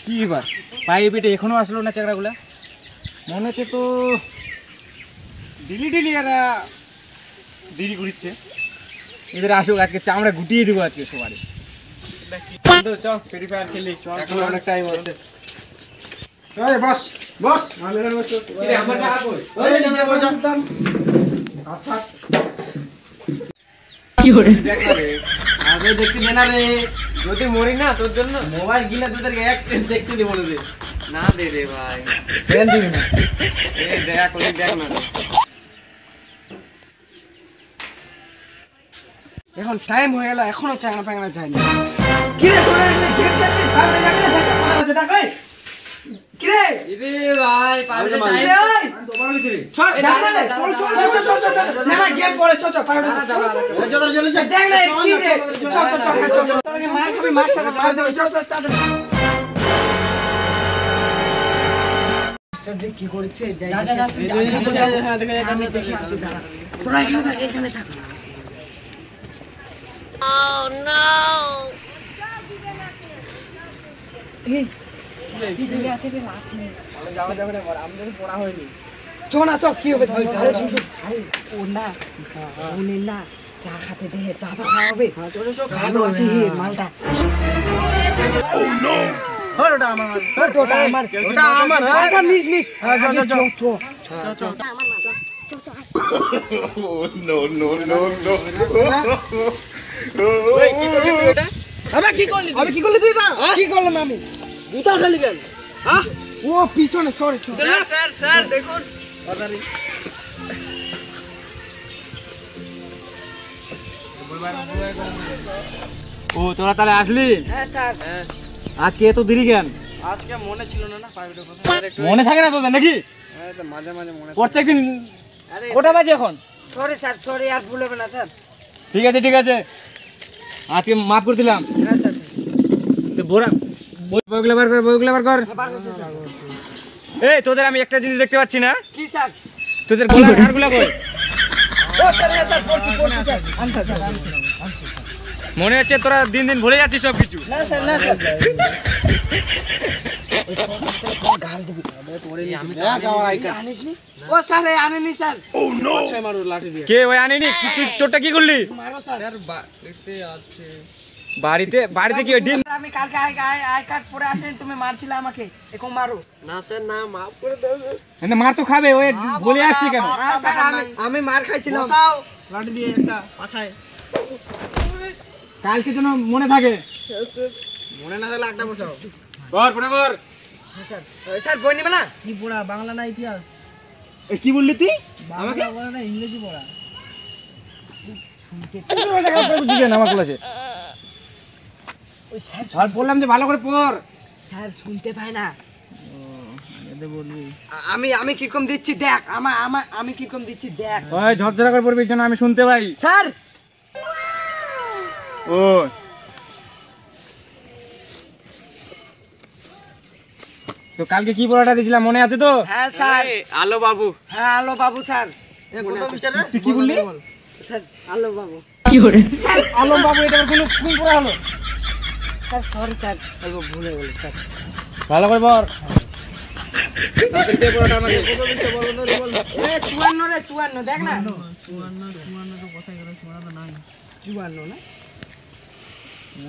কি এবার পায়ে পেটে এখনো আসলো না চাকরাগুলা, মনে হচ্ছে তো ডেলি এরা দেরি করছে। এদের আসুক, আজকে চামড়া গুটিয়ে দেবো আজকে সবারই। চল ফ্রি ফায়ার খেলি, চল অনেক টাইম আছে। বস বস দেখতে দে না রে, যদি মরি না তোর জন্য মোবাইল কিনে তোদেরকে এক দেখতে দেবো রে। না দে রে ভাই, ফেল দিবি না, দেখ ওদের দেখ না। এখন টাইম হয়ে গেল, এখনো চাংনা ফাংনা যায়নি। কি রে তোরা গেট পেতে পারবে যাবে না, দেখা কথা হচ্ছে দেখ। কি রে ইরে ভাই পারবে যাই রে, ওই তোমার কিছু রে চল যা না রে, চল না না গেট পড়ে, চল পারবে চল চল চল দেখ না কি রে, চল তোকে মার খাবি, মার সাথে মার দেব, চল তাড়াতাড়ি। মাস্টার যে কি করেছে যাই আমি দেখি আসি, দাঁড়া তোরা এখানে থাক। Oh no! চা খাতে দে, চা তো খাওয়া হবে, ভালো আছে মালটা। কি করলি তুই? কি করলাম আমি? জুতা উঠালি কেন? ও পিছনে সরি স্যার দেখুন। ও তোরা তাহলে আসলি? হ্যাঁ স্যার। আজকে এত দেরি কেন? আজকে মনে ছিল না, মনে থাকে না তোদের নাকি? মাঝে মাঝে মনে, প্রত্যেকদিন। কটা বাজে এখন? সরি স্যার, সরি, আর ভুল হবে না স্যার। ঠিক আছে ঠিক আছে, আজকে মাফ করে দিলাম। হ্যাঁ স্যার। তো বইগুলো বার কর। এই তোদের আমি একটা জিনিস দেখতে পাচ্ছি না। কি স্যার? তোদের গলার হাড়গুলো কই? ও স্যার স্যার পড়ছি স্যার। আনছি স্যার। মনে হচ্ছে তোরা দিন দিন ভুলে যাচ্ছিস সব কিছু। না স্যার না স্যার। গাল দিবি তোরে, আমি আনিসনি। ও স্যার আনেনি স্যার। ও নো, আচ্ছা মারো লাঠি দিয়ে। কে ওই আনেনি? তুই তোরটা কি করলি? মারো স্যার, বাড়িতে আছে। বাড়িতে কি ডিম? আমি কালকে আই কার্ড পরে আসেন, তুমি মারছিলে আমাকে, এখন মারো না স্যার। না মাফ করে দাও। না মার তো খাবে, ওই বলে আসছি কেন? স্যার আমি মার খাইছিলাম, লাঠি দিয়ে একটা পাছায়। কালকে যেন মনে থাকে। মনে না থাকলে একটা বসাও। কর স্যার। স্যার বই নিবে না? কি পড়া, বাংলা না ইতিহাস? কি বললি তুই আমাকে? বাংলা না ইংরেজি পড়া। আমার ক্লাসে আর বললাম যে ভালো করে পড়। স্যার শুনতে পাই না। আমি কিরকম দিচ্ছি দেখ, আমি কিরকম দিচ্ছি দেখ। ওই ঝরঝরা করে পড়বি যেন আমি শুনতে পাই। স্যার ও তো কালকে কি পড়াটা দিয়েছিলাম মনে আছে তো? হ্যাঁ স্যার। আলো বাবু। হ্যাঁ আলো বাবু স্যার। তুই কি বললি? স্যার আলো বাবু। কি করে আলো বাবু? এটা কোন পড়া হলো? স্যার সরি স্যার, ভুলে গেল স্যার। ভালো করে বল। তাড়াতাড়ি পড়াটা আমাকে। 54 দেখ না। 54 তো কোথায় গেল? 54 তো নাই। 54 না?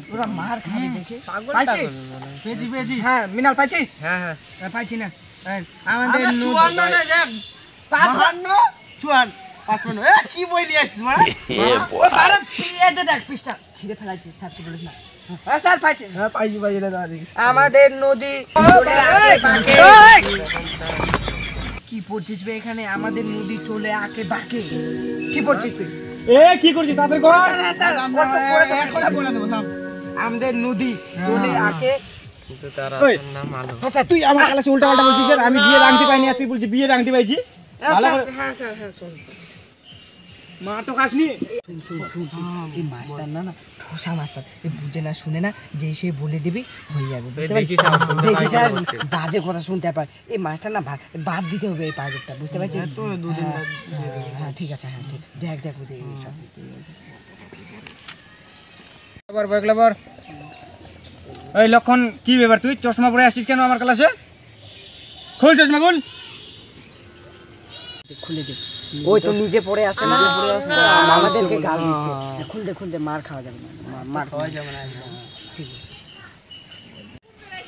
তোরা মার খাবি দেখে। পাইছিস? পেয়েছি। হ্যাঁ মিনাল পাইছিস? হ্যাঁ পাইছি না। আমাদের 54 না দেখ, 55 54 এ কি বই নিয়ে আসছিস মানে? ওই বারে পিএতে দেখ পৃষ্ঠা ছিঁড়ে ফেলাইছি, স্যার কি বলিস না? হ্যাঁ স্যার পাইছি। হ্যাঁ পাইছি না দাদি। আমাদের নদী কি পড়ছিস বে এখানে? আমাদের নদী চলে আকে বাকে। কি পড়ছিস তুই? কি করছিস তাদের কর? আমাদের নদী চলে আকে। তুই আমার ক্লাসে উল্টা পাল্টা বলছিস। আমি বিয়ের আংটি পাইনি আর তুই বলছিস বিয়ের আংটি পাইছি। হ্যাঁ স্যার হ্যাঁ শোন, মা তো খাসনি। শুন এই মাস্টার না ঠোসা মাস্টার, বুঝে না শুনে না, যে সে বলে দিবি হয়ে যাবে। বাজে কথা শুনতে পায় এই মাস্টার না, বাদ দিতে হবে এই প্রাইভেটটা, বুঝতে পারছিস? হ্যাঁ ঠিক আছে, হ্যাঁ ঠিক। দেখ এই লক্ষণ কি ব্যাপার, তুই চশমা পরে আসিস কেন আমার ক্লাসে? খুল চশমা খুল। খুলে দে। ওই তো নিজে পড়ে আসে না, আমাদেরকে গাল দিচ্ছে। খুলতে মার খাওয়া যাবে না, মার খাওয়া যাবে না। ঠিক আছে।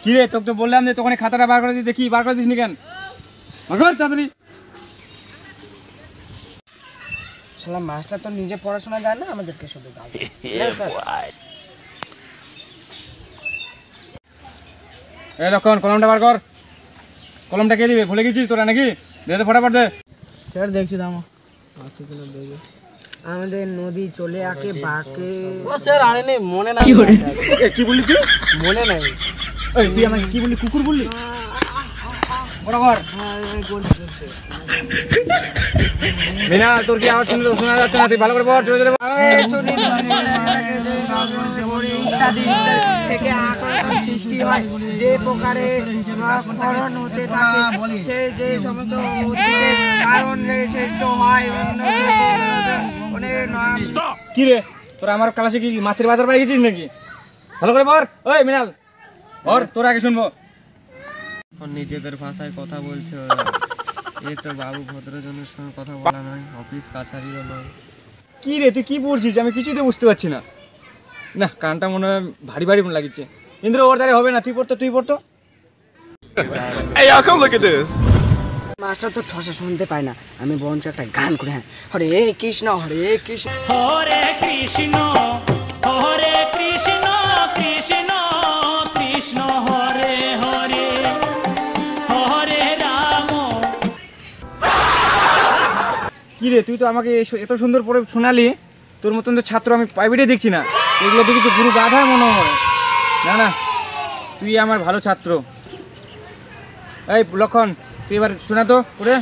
কি রে, তোকে তো বললাম যে তখন খাতাটা বার করে দিই, দেখি বার করে দিস নি কেন? বার কর তাড়াতাড়ি। শালা মাস্টার তো নিজে পড়াশোনা জানে না, আমাদেরকে শুধু গাল দেয়। এই লক্ষণ কলমটা বার কর। কলমটা কে দিবে, ভুলে গেছিস তোরা নাকি? দে তো ফটাফট দে। স্যার দেখছি দাম আছে কিনা দেখে। আমাদের নদী চলে আকে বাকে। ও স্যার আরে নেই, মনে নাই। কি বললি তুই? মনে নাই। এই তুই আমাকে কি বললি, কুকুর বললি? বরাবর বিনা, তোর কি আওয়াজ শোনা যাচ্ছে না? তুই ভালো করে পড়, জোরে জোরে ইত্যাদি থেকে আকর্ষণ সৃষ্টি হয়। যে প্রকারে ফলন হতে থাকে সে যে সমস্ত উদ্ভিদের কারণ শ্রেষ্ঠ হয়। কি রে, তোরা আমার ক্লাসে কি মাছের বাজার পাই গেছিস নাকি? ভালো করে পড়। ওই মিনাল ওর তোর আগে শুনবো। নিজেদের ভাষায় কথা বলছে, এই তো বাবু ভদ্রজনের সঙ্গে কথা বলা নয়, অফিস কাছারিও নয়। কি রে তুই কি বলছিস, আমি কিছুই তো বুঝতে পারছি না। না কানটা মনে হয় ভারী ভারী লাগছে। ইন্দ্র ওর দ্বারা হবে না, তুই পড়তো তুই পড়তো। Hey y'all, come look at this. Master তো ঠসা শুনতে পায় না, আমি বরঞ্চ একটা গান করে। হ্যাঁ, হরে কৃষ্ণ হরে কৃষ্ণ হরে কৃষ্ণ হরে কৃষ্ণ কৃষ্ণ কৃষ্ণ হরে হরে হরে রাম। কি রে তুই তো আমাকে এত সুন্দর পড়ে শোনালি, তোর মতন তো ছাত্র আমি প্রাইভেটে দেখছি না। এগুলো দেখি তো গুরু গাধা মনে হয়। না না, তুই আমার ভালো ছাত্র। এই লক্ষণ তুই এবার শোনা তো পড়ে।